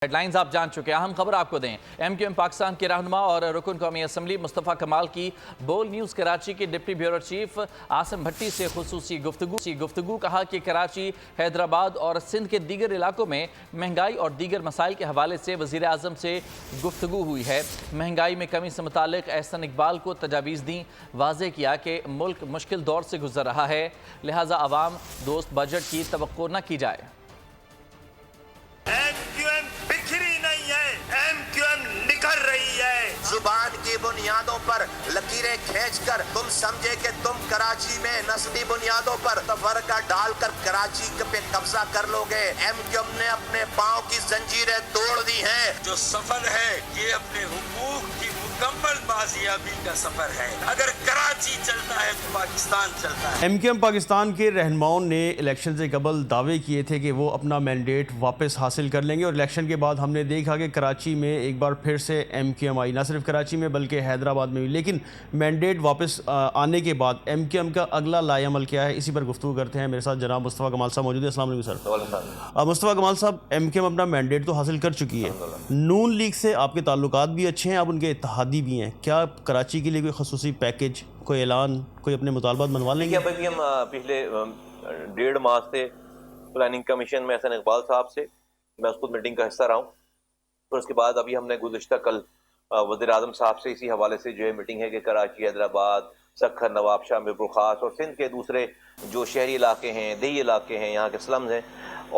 Head lines آپ جان چکے ہیں، اہم خبر آپ کو دیں۔ ایم کیو ایم پاکستان کے رہنما اور رکن قومی اسمبلی مصطفیٰ کمال کی بول نیوز کراچی کے ڈپٹی بیورو چیف عاصم بھٹی سے خصوصی گفتگو کہا کہ کراچی، حیدرآباد اور سندھ کے دیگر علاقوں میں مہنگائی اور دیگر مسائل کے حوالے سے وزیر اعظم سے گفتگو ہوئی ہے۔ مہنگائی میں کمی سے متعلق احسن اقبال کو تجاویز دیں، واضح کیا کہ ملک مشکل دور سے گزر رہا ہے، لہٰذا عوام دوست بجٹ کی توقع نہ کی جائے۔ زبان کی بنیادوں پر لکیریں کھینچ کر تم سمجھے کہ تم کراچی میں نسلی بنیادوں پر تفرقہ ڈال کر کراچی پہ قبضہ کر لو گے۔ ایم کیو ایم نے اپنے پاؤں کی زنجیریں توڑ دی ہیں۔ جو سفر ہے یہ اپنے حقوق کی مکمل بازیابی کا سفر ہے۔ اگر کراچی چلتا ہے تو پاکستان چلتا ہے۔ ایم کیو ایم پاکستان کے رہنماؤں نے الیکشن سے قبل دعوے کیے تھے کہ وہ اپنا مینڈیٹ واپس حاصل کر لیں گے، اور الیکشن کے بعد ہم نے دیکھا کہ کراچی میں ایک بار پھر سے ایم کیو ایم آئی، نہ صرف کراچی میں بلکہ حیدرآباد میں بھی۔ لیکن مینڈیٹ واپس آنے کے بعد ایم کیو ایم کا اگلا لائے عمل کیا ہے، اسی پر گفتگو کرتے ہیں۔ میرے ساتھ جناب مصطفیٰ کمال صاحب موجود ہیں۔ السلام علیکم سر۔ مصطفیٰ کمال صاحب، ایم کیو ایم اپنا مینڈیٹ تو حاصل کر چکی ہے، نون لیگ سے آپ کے تعلقات بھی اچھے ہیں، آپ ان کے اتحادی بھی ہیں، کیا کراچی کے لیے کوئی خصوصی پیکج، کوئی اعلان، کوئی اپنے مطالبات منوا لیں گے؟ ابھی ہم پچھلے 1.5 ماہ سے پلاننگ کمیشن میں احسن اقبال صاحب سے میں اس کو میٹنگ کا حصہ رہا ہوں، اور اس کے بعد ابھی ہم نے گزشتہ کل وزیر اعظم صاحب سے اسی حوالے سے جو ہے میٹنگ ہے کہ کراچی، حیدرآباد، سکھر، نواب شاہ، میرپور خاص اور سندھ کے دوسرے جو شہری علاقے ہیں، دیہی علاقے ہیں، یہاں کے سلمز ہیں،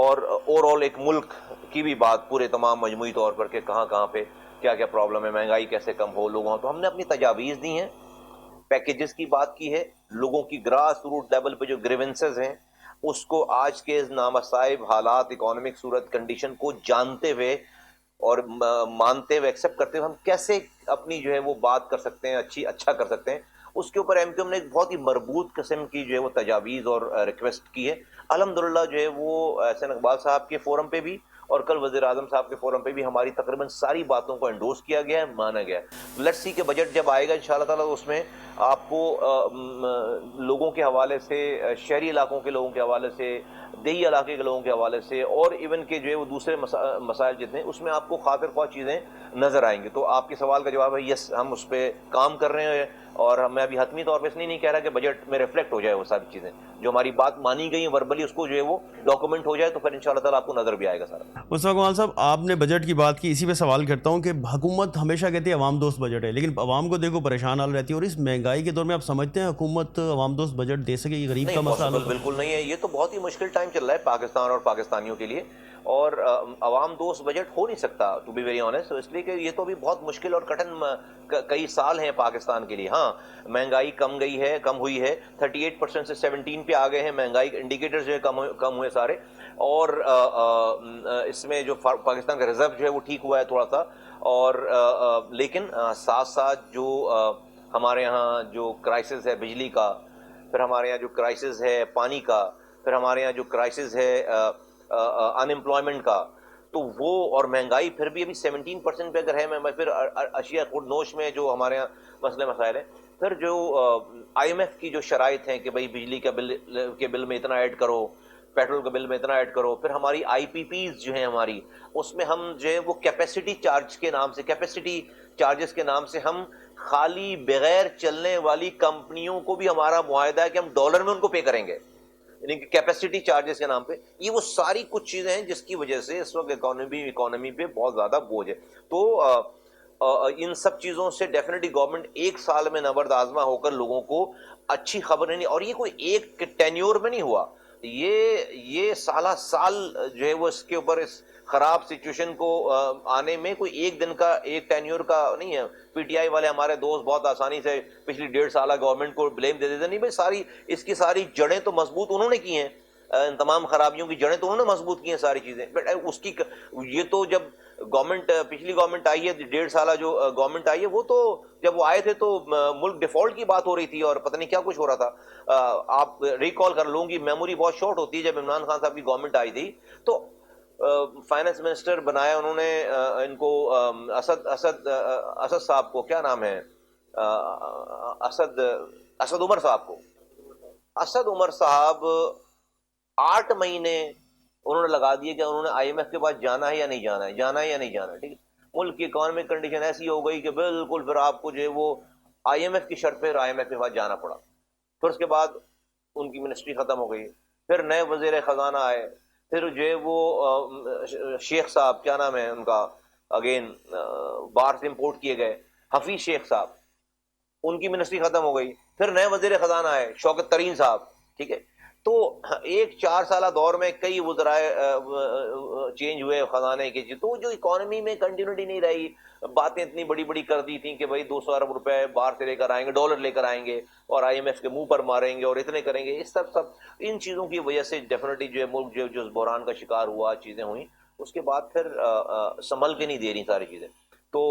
اور اوور آل ایک ملک کی بھی بات پورے تمام مجموعی طور پر کہ کہاں کہاں پہ کیا کیا پرابلم ہے، مہنگائی کیسے کم ہو لوگوں، تو ہم نے اپنی تجاویز دی ہیں، پیکیجز کی بات کی ہے، لوگوں کی گراس روٹ لیول پہ جو گریونسز ہیں اس کو آج کے نامصائب حالات، اکانومک صورت کنڈیشن کو جانتے ہوئے اور مانتے ہوئے، ایکسیپٹ کرتے ہوئے ہم کیسے اپنی جو ہے وہ بات کر سکتے ہیں، اچھا کر سکتے ہیں، اس کے اوپر ایم کیو ایم نے ایک بہت ہی مربوط قسم کی جو ہے وہ تجاویز اور ریکویسٹ کی ہے۔ الحمدللہ جو ہے وہ احسن اقبال صاحب کے فورم پہ بھی اور کل وزیر اعظم صاحب کے فورم پہ بھی ہماری تقریباً ساری باتوں کو انڈورس کیا گیا ہے، مانا گیا ہے۔ لیٹس سی کہ بجٹ جب آئے گا انشاءاللہ تعالیٰ اس میں آپ کو لوگوں کے حوالے سے، شہری علاقوں کے لوگوں کے حوالے سے، دیہی علاقے کے لوگوں کے حوالے سے، اور ایون کہ جو ہے وہ دوسرے مسائل جتنے، اس میں آپ کو خاطر خواہ چیزیں نظر آئیں گی۔ تو آپ کے سوال کا جواب ہے یس، ہم اس پہ کام کر رہے ہیں، اور میں ابھی حتمی طور پہ اس لیے نہیں کہہ رہا کہ بجٹ میں ریفلیکٹ ہو جائے وہ ساری چیزیں جو ہماری بات مانی گئی ہیں وربلی، اس کو جو ہے وہ ڈاکومنٹ ہو جائے تو پھر انشاءاللہ تعالیٰ آپ کو نظر بھی آئے گا سارا۔ مصطفیٰ کمال صاحب، آپ نے بجٹ کی بات کی، اسی پہ سوال کرتا ہوں کہ حکومت ہمیشہ کہتی ہے عوام دوست بجٹ ہے، لیکن عوام کو دیکھو پریشان حال رہتی ہے، اور اس مہنگائی کے دور میں آپ سمجھتے ہیں حکومت عوام دوست بجٹ دے سکے؟ یہ غریب کا مسئلہ نہیں، بالکل نہیں ہے، یہ تو بہت ہی مشکل ٹائم چل رہا ہے پاکستان اور پاکستانیوں کے لیے، اور عوام دوست بجٹ ہو نہیں سکتا ٹو بی ویری آنیسٹ، اس لیے کہ یہ تو ابھی بہت مشکل اور کٹھن کئی سال ہیں پاکستان کے لیے۔ ہاں، مہنگائی کم ہوئی ہے، 38% سے 17 پہ آ گئے ہیں، مہنگائی انڈیکیٹرز جو ہے کم ہوئے سارے، اور اس میں جو پاکستان کا ریزرو جو ہے وہ ٹھیک ہوا ہے تھوڑا سا، اور لیکن ساتھ ساتھ جو ہمارے یہاں جو کرائسس ہے بجلی کا، پھر ہمارے یہاں جو کرائسس ہے پانی کا، پھر ہمارے یہاں جو کرائسس ہے ان امپلائمنٹ کا، تو وہ اور مہنگائی پھر بھی ابھی 17% پہ اگر ہے، میں پھر اشیاء خود نوش میں جو ہمارے یہاں مسائل ہیں، پھر جو آئی ایم ایف کی جو شرائط ہیں کہ بھئی بجلی کے بل میں اتنا ایڈ کرو، پیٹرول کے بل میں اتنا ایڈ کرو، پھر ہماری آئی پی پیز جو ہیں ہماری، اس میں ہم جو ہے وہ کیپیسٹی چارجز کے نام سے ہم خالی بغیر چلنے والی کمپنیوں کو بھی ہمارا معاہدہ ہے کہ ہم ڈالر میں ان کو پے کریں گے، یعنی کہ کیپیسٹی چارجز کے نام پہ۔ یہ وہ ساری کچھ چیزیں ہیں جس کی وجہ سے اس وقت اکانومی پہ بہت زیادہ بوجھ ہے۔ تو ان سب چیزوں سے ڈیفینیٹلی گورنمنٹ ایک سال میں نبرد آزما ہو کر لوگوں کو اچھی خبر نہیں، اور یہ کوئی ایک ٹینیور میں نہیں ہوا، یہ سالہ سال جو ہے وہ اس کے اوپر اس خراب سچویشن کو آنے میں کوئی ایک دن کا، ایک ٹینیور کا نہیں ہے۔ پی ٹی آئی والے ہمارے دوست بہت آسانی سے پچھلی 1.5 سالہ گورنمنٹ کو بلیم دے دیتے، نہیں بھائی، اس کی ساری جڑیں تو مضبوط انہوں نے کی ہیں، ان تمام خرابیوں کی جڑیں تو انہوں نے مضبوط کی ہیں ساری چیزیں، بٹ اس کی یہ تو جب پچھلی گورنمنٹ آئی ہے، 1.5 سالہ جو گورنمنٹ آئی ہے، وہ تو جب وہ آئے تھے تو ملک ڈیفالٹ کی بات ہو رہی تھی اور پتہ نہیں کیا کچھ ہو رہا تھا۔ آپ ریکال کر لوں گی، میموری بہت شارٹ ہوتی ہے، جب عمران خان صاحب کی گورنمنٹ آئی تھی تو فائنانس منسٹر بنایا انہوں نے ان کو اسد صاحب کو، کیا نام ہے، اسد عمر صاحب کو۔ اسد عمر صاحب 8 مہینے انہوں نے لگا دیا کہ انہوں نے IMF کے پاس جانا ہے یا نہیں جانا ہے، جانا ہے یا نہیں جانا ہے، ٹھیک ہے، ملک کی اکانومک کنڈیشن ایسی ہو گئی کہ بالکل پھر آپ کو جو ہے وہ IMF کی شرط پہ IMF کے پاس جانا پڑا. پھر اس کے بعد ان کی منسٹری ختم ہو گئی، پھر نئے وزیر خزانہ آئے، پھر جو ہے وہ شیخ صاحب کیا نام ہے ان کا، اگین باہر سے امپورٹ کیے گئے حفیظ شیخ صاحب، ان کی منسٹری ختم ہو گئی، پھر نئے وزیر خزانہ آئے شوکت ترین صاحب، ٹھیک ہے. تو ایک 4 سالہ دور میں کئی وزرائے چینج ہوئے خزانے کے، تو جو اکانومی میں کنٹینیوٹی نہیں رہی. باتیں اتنی بڑی بڑی کر دی تھیں کہ بھائی 200 ارب روپے باہر سے لے کر آئیں گے، ڈالر لے کر آئیں گے اور IMF کے منہ پر ماریں گے اور اتنے کریں گے. اس سب ان چیزوں کی وجہ سے ڈیفینیٹلی جو ہے ملک جو بحران کا شکار ہوا، چیزیں ہوئیں، اس کے بعد پھر سنبھل کے نہیں دے رہی ساری چیزیں. تو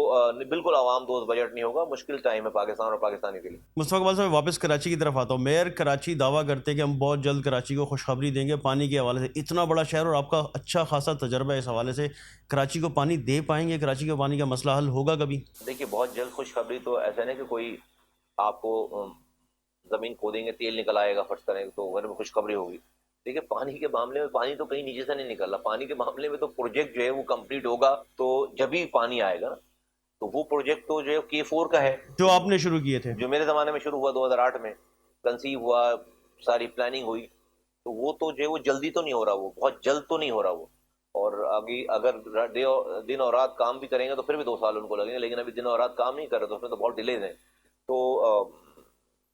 بالکل عوام دوست بجٹ نہیں ہوگا، مشکل ٹائم ہے پاکستان اور پاکستانی کے لیے. مصطفیٰ اقبال صاحب واپس کراچی کی طرف آتا ہوں. میئر کراچی دعویٰ کرتے ہیں کہ ہم بہت جلد کراچی کو خوشخبری دیں گے پانی کے حوالے سے. اتنا بڑا شہر اور آپ کا اچھا خاصا تجربہ ہے اس حوالے سے، کراچی کو پانی دے پائیں گے؟ کراچی کو پانی کا مسئلہ حل ہوگا کبھی؟ دیکھیے بہت جلد خوشخبری تو ایسا نہیں کہ کوئی آپ کو زمین کھودیں گے تیل نکل آئے گا فرض کریں تو گھر میں خوشخبری ہوگی. دیکھیے پانی کے معاملے میں پانی تو کہیں نیچے سے نہیں نکل رہا. پانی کے معاملے میں تو پروجیکٹ جو ہے وہ کمپلیٹ ہوگا تو جبھی پانی آئے گا نا. تو وہ پروجیکٹ تو جو ہے K4 کا ہے جو آپ نے شروع کیے تھے، جو میرے زمانے میں شروع ہوا 2008 میں کنسیو ہوا، ساری پلاننگ ہوئی، تو وہ تو جو ہے وہ جلدی تو نہیں ہو رہا، وہ بہت جلد تو نہیں ہو رہا وہ. اور آگے اگر دن اور رات کام بھی کریں گے تو پھر بھی 2 سال ان کو لگیں گے، لیکن ابھی دن اور رات کام نہیں کر رہے تو اس میں تو بہت ڈیلیز ہیں. تو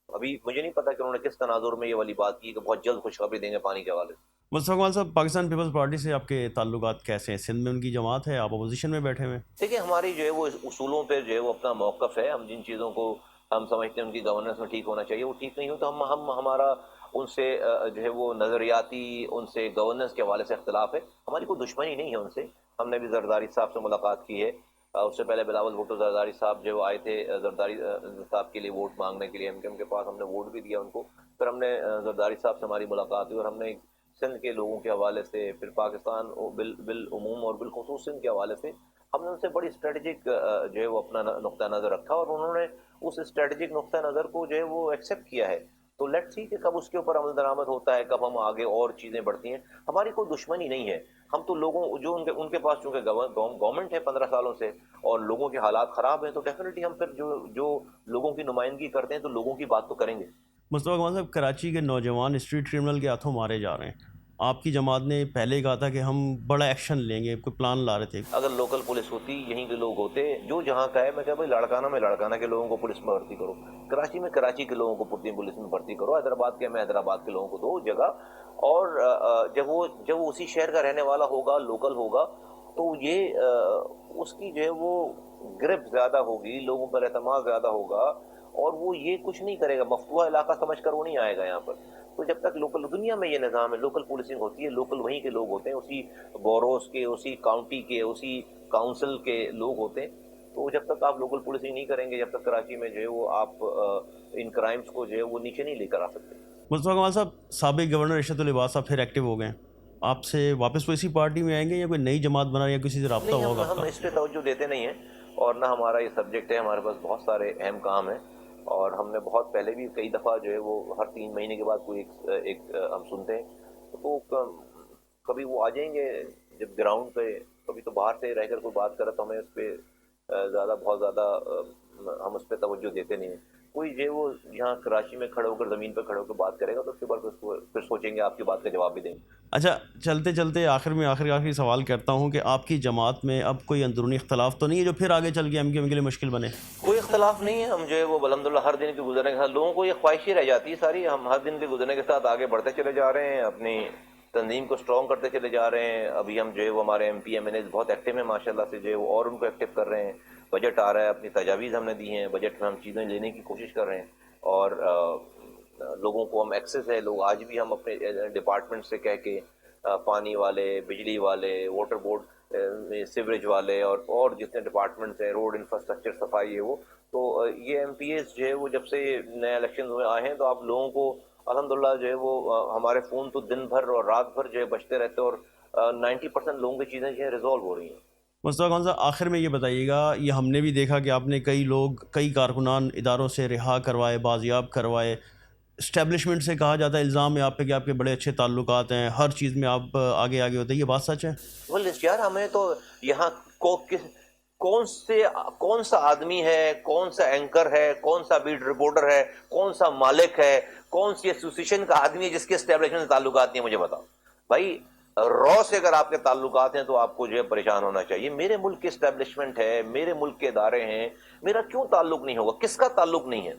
ابھی مجھے نہیں پتا کہ انہوں نے کس تناظر میں یہ والی بات کی کہ بہت جلد خوشخبری دیں گے پانی کے حوالے سے. مصطفیٰ اقبال صاحب پاکستان پیپلز پارٹی سے آپ کے تعلقات کیسے ہیں؟ سندھ میں ان کی جماعت ہے، آپ اپوزیشن میں بیٹھے ہوئے ہیں. دیکھیں ہماری جو ہے وہ اصولوں پہ جو ہے وہ اپنا موقف ہے. ہم جن چیزوں کو ہم سمجھتے ہیں ان کی گورننس میں ٹھیک ہونا چاہیے وہ ٹھیک نہیں ہو تو ہم ہمارا ان سے جو ہے وہ نظریاتی ان سے گورننس کے حوالے سے اختلاف ہے. ہماری کوئی دشمنی نہیں ہے ان سے. ہم نے بھی زرداری صاحب سے ملاقات کی ہے. اس سے پہلے بلاول بھٹو زرداری صاحب جو آئے تھے زرداری صاحب کے لیے ووٹ مانگنے کے لیے MKM کے پاس، ہم نے ووٹ بھی دیا ان کو. پھر ہم نے زرداری صاحب سے ہماری ملاقات ہوئی اور ہم نے سندھ کے لوگوں کے حوالے سے، پھر پاکستان بالعموم اور بالخصوص سندھ کے حوالے سے ہم نے ان سے بڑی اسٹریٹجک جو ہے وہ اپنا نقطہ نظر رکھا اور انہوں نے اس اسٹریٹجک نقطہ نظر کو جو ہے وہ ایکسیپٹ کیا ہے. تو لیٹس سی کہ کب اس کے اوپر عمل درآمد ہوتا ہے، کب ہم آگے اور چیزیں بڑھتی ہیں. ہماری کوئی دشمنی نہیں ہے. ہم تو لوگوں جو ان کے پاس چونکہ گورنمنٹ ہے 15 سالوں سے اور لوگوں کے حالات خراب ہیں تو ڈیفینیٹلی ہم پھر جو لوگوں کی نمائندگی کرتے ہیں تو لوگوں کی بات تو کریں گے. مصطفیٰ اقبال صاحب کراچی کے نوجوان اسٹریٹ کرمنل کے ہاتھوں مارے جا رہے ہیں. آپ کی جماعت نے پہلے کہا تھا کہ ہم بڑا ایکشن لیں گے، کوئی پلان لا رہے تھے. اگر لوکل پولیس ہوتی، یہیں کے لوگ ہوتے، جو جہاں کا ہے، میں کہا بھائی لڑکانہ میں لڑکانہ کے لوگوں کو پولیس میں بھرتی کرو، کراچی میں کراچی کے لوگوں کو پولیس میں بھرتی کرو، حیدرآباد کے میں حیدرآباد کے لوگوں کو دو جگہ. اور جب وہ اسی شہر کا رہنے والا ہوگا، لوکل ہوگا، تو یہ اس کی جو ہے وہ گرپ زیادہ ہوگی، لوگوں پر اعتماد زیادہ ہوگا اور وہ یہ کچھ نہیں کرے گا. مفتوحہ علاقہ سمجھ کر وہ نہیں آئے گا یہاں پر. تو جب تک لوکل دنیا میں یہ نظام ہے، لوکل پولیسنگ ہوتی ہے، لوکل وہیں کے لوگ ہوتے ہیں، اسی بوروز کے، اسی کاؤنٹی کے، اسی کاؤنسل کے لوگ ہوتے ہیں. تو جب تک آپ لوکل پولیسنگ نہیں کریں گے، جب تک کراچی میں جو ہے وہ آپ ان کرائمز کو جو ہے وہ نیچے نہیں لے کر آ سکتے. مصطفیٰ اقبال صاحب سابق گورنر ارشد العباد صاحب پھر ایکٹیو ہو گئے ہیں، آپ سے واپس وہ اسی پارٹی میں آئیں گے یا کوئی نئی جماعت بنا یا کسی سے رابطہ ہوگا آپ ہم کا؟ اس پہ توجہ دیتے نہیں ہیں اور نہ ہمارا یہ سبجیکٹ ہے. ہمارے پاس بہت سارے اہم کام ہیں اور ہم نے بہت پہلے بھی کئی دفعہ جو ہے وہ ہر 3 مہینے کے بعد کوئی ایک ہم سنتے ہیں. تو کبھی وہ آ جائیں گے جب گراؤنڈ پہ، کبھی تو باہر سے رہ کر کوئی بات کرے تو ہمیں اس پہ بہت زیادہ ہم اس پہ توجہ دیتے نہیں ہیں. کوئی جو وہ یہاں کراچی میں کھڑے ہو کر زمین پہ کھڑے ہو کر بات کرے گا تو اس کے بعد پھر سوچیں گے، آپ کی بات کا جواب بھی دیں گے. اچھا چلتے چلتے آخری سوال کرتا ہوں کہ آپ کی جماعت میں اب کوئی اندرونی اختلاف تو نہیں ہے جو پھر آگے چل کے MKM کے لیے مشکل بنے؟ کوئی اختلاف نہیں ہے. ہم جو ہے وہ الحمدللہ ہر دن کے گزرنے کے ساتھ لوگوں کو یہ خواہش ہی رہ جاتی ہے ساری. ہم ہر دن کے گزرنے کے ساتھ آگے بڑھتے چلے جا رہے ہیں، اپنی تنظیم کو اسٹرانگ کرتے چلے جا رہے ہیں. ابھی ہم جو ہے وہ ہمارے MP MNAs بہت ایکٹیو ہیں ماشاءاللہ سے، جو ہے وہ اور ان کو ایکٹیو کر رہے ہیں. بجٹ آ رہا ہے، اپنی تجاویز ہم نے دی ہیں، بجٹ میں ہم چیزیں لینے کی کوشش کر رہے ہیں اور لوگوں کو ہم ایکسیس ہے. لوگ آج بھی ہم اپنے ڈپارٹمنٹ سے کہہ کے پانی والے، بجلی والے، واٹر بورڈ، سیوریج والے اور جتنے ڈپارٹمنٹس ہیں، روڈ انفراسٹرکچر، صفائی ہے وہ، تو یہ MPAs جو ہے وہ جب سے نئے الیکشن میں آئے ہیں تو آپ لوگوں کو الحمدللہ جو ہے وہ ہمارے فون تو دن بھر اور رات بھر جو ہے بجتے رہتے اور 90% لوگوں کی چیزیں جو ہے ریزالو ہو رہی ہیں. مصطفیٰ خان صاحب آخر میں یہ بتائیے گا، یہ ہم نے بھی دیکھا کہ آپ نے کئی کارکنان اداروں سے رہا کروائے، بازیاب کروائے، اسٹیبلشمنٹ سے کہا جاتا ہے، الزام ہے آپ پہ کہ آپ کے بڑے اچھے تعلقات ہیں، ہر چیز میں آپ آگے آگے ہوتے ہیں، یہ بات سچ ہے؟ یار ہمیں تو یہاں کون سا آدمی ہے، کون سا اینکر ہے، کون سا بیٹ رپورٹر ہے، کون سا مالک ہے، کون سی ایسوسیشن کا آدمی ہے جس کے اسٹیبلشمنٹ سے تعلقات نہیں؟ مجھے بتاؤ بھائی، رو سے اگر آپ کے تعلقات ہیں تو آپ کو جو ہے پریشان ہونا چاہیے۔ میرے ملک کی اسٹیبلشمنٹ ہے، میرے ملک کے ادارے ہیں، میرا کیوں تعلق نہیں ہوگا؟ کس کا تعلق نہیں ہے؟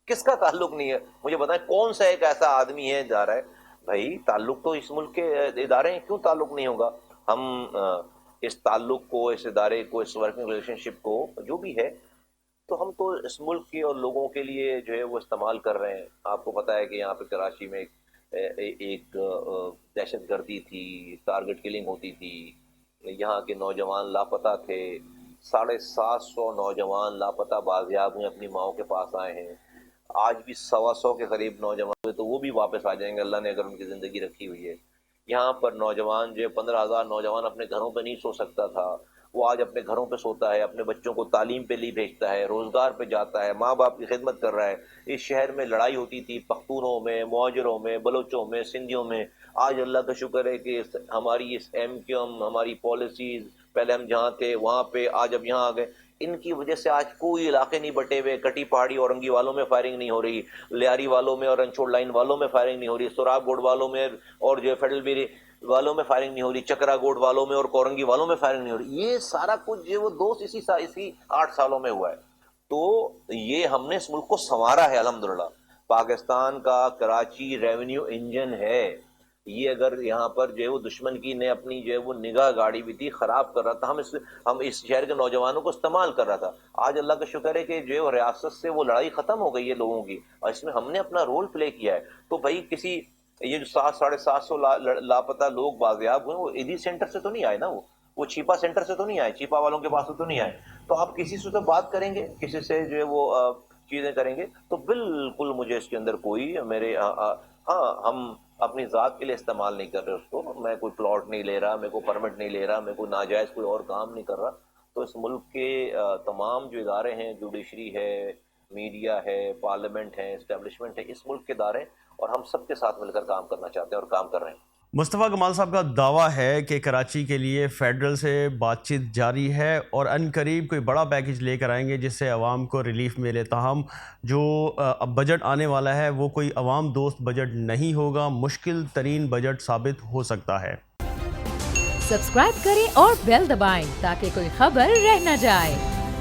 کس کا تعلق نہیں ہے؟ مجھے بتائیں کون سا ایک ایسا آدمی ہے ادارہ ہے؟ بھائی تعلق تو اس ملک کے ادارے ہیں، کیوں تعلق نہیں ہوگا؟ ہم اس تعلق کو، اس ادارے کو، اس ورکنگ ریلیشن شپ کو جو بھی ہے تو ہم تو اس ملک کے اور لوگوں کے لیے جو ہے وہ استعمال کر رہے ہیں۔ آپ کو پتہ ہے کہ یہاں پہ کراچی میں ایک دہشت گردی تھی، ٹارگٹ کلنگ ہوتی تھی، یہاں کے نوجوان لاپتہ تھے، 750 نوجوان لاپتہ بازیاب ہوئے، اپنی ماؤں کے پاس آئے ہیں۔ آج بھی 125 کے قریب نوجوان ہوئے، تو وہ بھی واپس آ جائیں گے اللہ نے اگر ان کی زندگی رکھی ہوئی ہے۔ یہاں پر نوجوان جو 15,000 نوجوان اپنے گھروں پہ نہیں سو سکتا تھا، وہ آج اپنے گھروں پہ سوتا ہے، اپنے بچوں کو تعلیم پہ لی بھیجتا ہے، روزگار پہ جاتا ہے، ماں باپ کی خدمت کر رہا ہے۔ اس شہر میں لڑائی ہوتی تھی پختونوں میں، مہاجروں میں، بلوچوں میں، سندھیوں میں۔ آج اللہ کا شکر ہے کہ ہماری اس ایم کیو ایم، ہماری پالیسیز، پہلے ہم جہاں تھے وہاں پہ، آج اب یہاں آ گئے، ان کی وجہ سے آج کوئی علاقے نہیں بٹے ہوئے۔ کٹی پہاڑی اورنگی والوں میں فائرنگ نہیں ہو رہی، لیاری والوں میں اور رنچوڑ لائن والوں میں فائرنگ نہیں ہو رہی، سوراب گوڑ والوں میں اور جو فیڈرل بیری والوں میں فائرنگ نہیں ہو رہی، چکرا گوڑ والوں میں اور کورنگی والوں میں فائرنگ نہیں ہو رہی۔ یہ سارا کچھ جو وہ دوست اسی 8 سالوں میں ہوا ہے۔ تو یہ ہم نے اس ملک کو سنوارا ہے الحمدللہ۔ پاکستان کا کراچی ریونیو انجن ہے، یہ اگر یہاں پر جو ہے وہ دشمن کی نے اپنی جو ہے وہ نگاہ گاڑی بھی تھی، خراب کر رہا تھا، ہم اس شہر کے نوجوانوں کو استعمال کر رہا تھا۔ آج اللہ کا شکر ہے کہ جو ہے وہ ریاست سے وہ لڑائی ختم ہو گئی ہے لوگوں کی، اور اس میں ہم نے اپنا رول پلے کیا ہے۔ تو بھائی کسی یہ جو 700-750 لاپتہ لوگ بازیاب ہوئے، وہ ایدھی سینٹر سے تو نہیں آئے نا، وہ چھیپا سینٹر سے تو نہیں آئے، چھیپا والوں کے پاس تو نہیں آئے۔ تو آپ کسی سے تو بات کریں گے، کسی سے جو ہے وہ چیزیں کریں گے، تو بالکل مجھے اس کے اندر کوئی میرے ہاں ہم اپنی ذات کے لیے استعمال نہیں کر رہے اس کو، میں کوئی پلاٹ نہیں لے رہا، میں کوئی پرمٹ نہیں لے رہا، میں کوئی ناجائز کوئی اور کام نہیں کر رہا۔ تو اس ملک کے تمام جو ادارے ہیں، جوڈیشری ہے، میڈیا ہے، پارلیمنٹ ہے، اسٹیبلشمنٹ ہے، اس ملک کے ادارے، اور ہم سب کے ساتھ مل کر کام کرنا چاہتے ہیں اور کام کر رہے ہیں۔ مصطفیٰ کمال صاحب کا دعویٰ ہے کہ کراچی کے لیے فیڈرل سے بات چیت جاری ہے اور ان قریب کوئی بڑا پیکج لے کر آئیں گے جس سے عوام کو ریلیف ملے۔ تاہم جو اب بجٹ آنے والا ہے وہ کوئی عوام دوست بجٹ نہیں ہوگا، مشکل ترین بجٹ ثابت ہو سکتا ہے۔ سبسکرائب کریں اور بیل دبائیں تاکہ کوئی خبر رہ نہ جائے۔